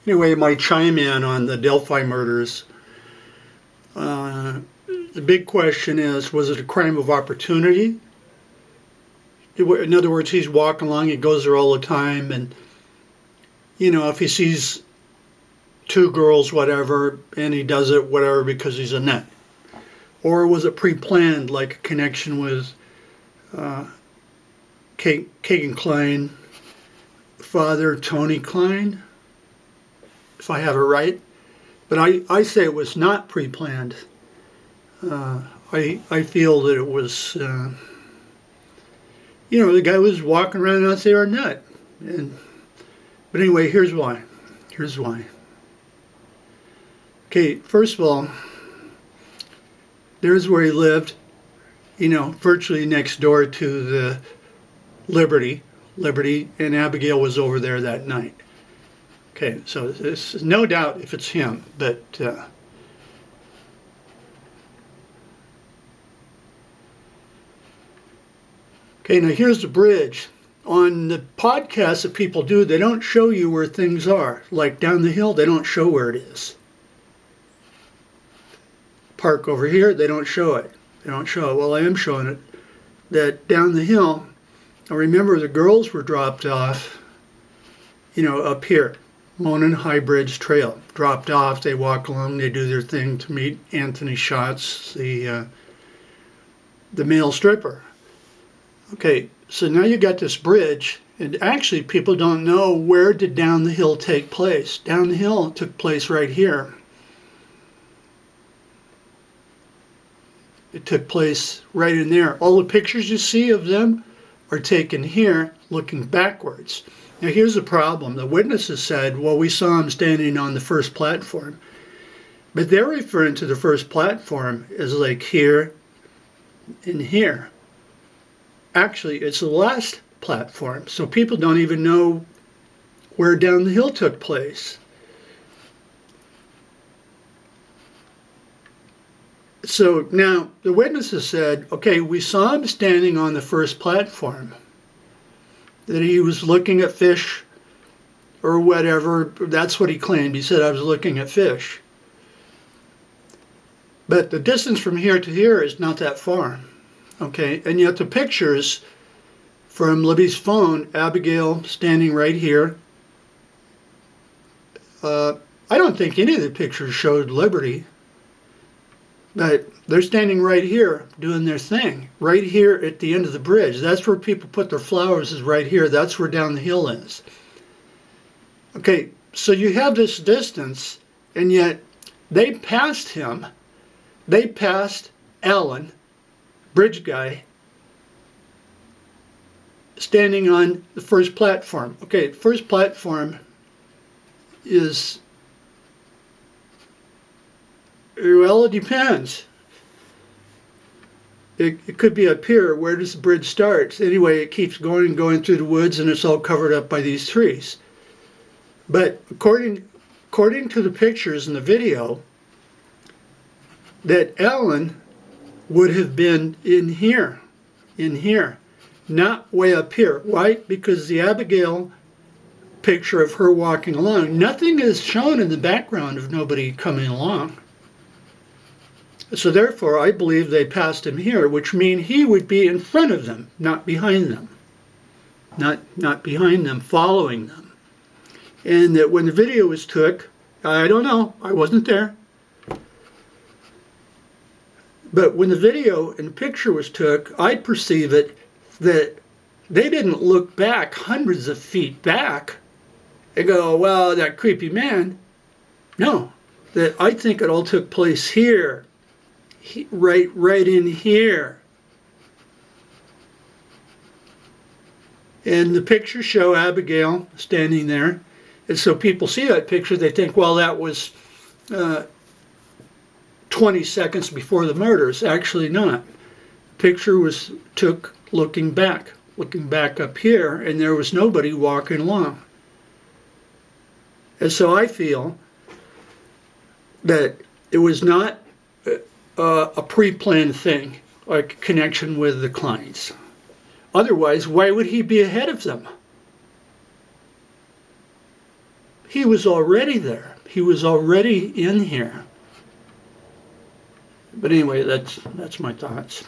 Anyway, my chime in on the Delphi murders. The big question is, was it a crime of opportunity? In other words, he's walking along, he goes there all the time, and, if he sees two girls, whatever, and he does it, whatever, because he's a nut. Or was it pre-planned, like a connection with Kagan Klein, Father Tony Klein, if I have it right? But I say it was not pre-planned. I feel that it was, the guy was walking around out there a nut. But anyway, here's why. Okay, first of all, there's where he lived, virtually next door to the Liberty, and Abigail was over there that night. Okay, so there's no doubt if it's him, but okay, now here's the bridge. On the podcasts that people do, they don't show you where things are. Like down the hill, they don't show where it is. Park over here, they don't show it. Well, I am showing it. That down the hill, I remember the girls were dropped off, up here. Monon High Bridge Trail. Dropped off, they walk along, they do their thing to meet Anthony Schatz, the male stripper. Okay, so now you got this bridge, and actually people don't know where did down the hill take place. Down the hill took place right here. It took place right in there. All the pictures you see of them are taken here, looking backwards. Now here's the problem. The witnesses said, well, we saw him standing on the first platform. But they're referring to the first platform as like here and here. Actually, it's the last platform, so people don't even know where down the hill took place. So now the witnesses said, okay, we saw him standing on the first platform, that he was looking at fish or whatever. That's what he claimed. He said, I was looking at fish. But the distance from here to here is not that far. Okay, and yet the pictures from Libby's phone, Abigail standing right here, I don't think any of the pictures showed Liberty, but they're standing right here doing their thing, right here at the end of the bridge. That's where people put their flowers, is right here. That's where down the hill is. Okay, so you have this distance, and yet they passed him. They passed Alenn, bridge guy, standing on the first platform. Okay, first platform is, well, it depends. It could be up here. Where does the bridge start? Anyway, it keeps going through the woods, and it's all covered up by these trees. But according to the pictures in the video, that Alenn would have been in here, not way up here. Why? Because the Abigail picture of her walking along, nothing is shown in the background of nobody coming along. So therefore, I believe they passed him here, which means he would be in front of them, not behind them. Not behind them, following them. And that when the video was took, I don't know, I wasn't there. But when the video and the picture was took, I perceive it that they didn't look back hundreds of feet back and go, well, that creepy man. No, that I think it all took place here, right in here. And the pictures show Abigail standing there. And so people see that picture, they think, well, that was 20 seconds before the murders. Actually not. Picture was took looking back up here, and there was nobody walking along. And so I feel that it was not a pre-planned thing, like a connection with the clients. Otherwise, why would he be ahead of them? He was already there. He was already in here. But anyway, that's my thoughts.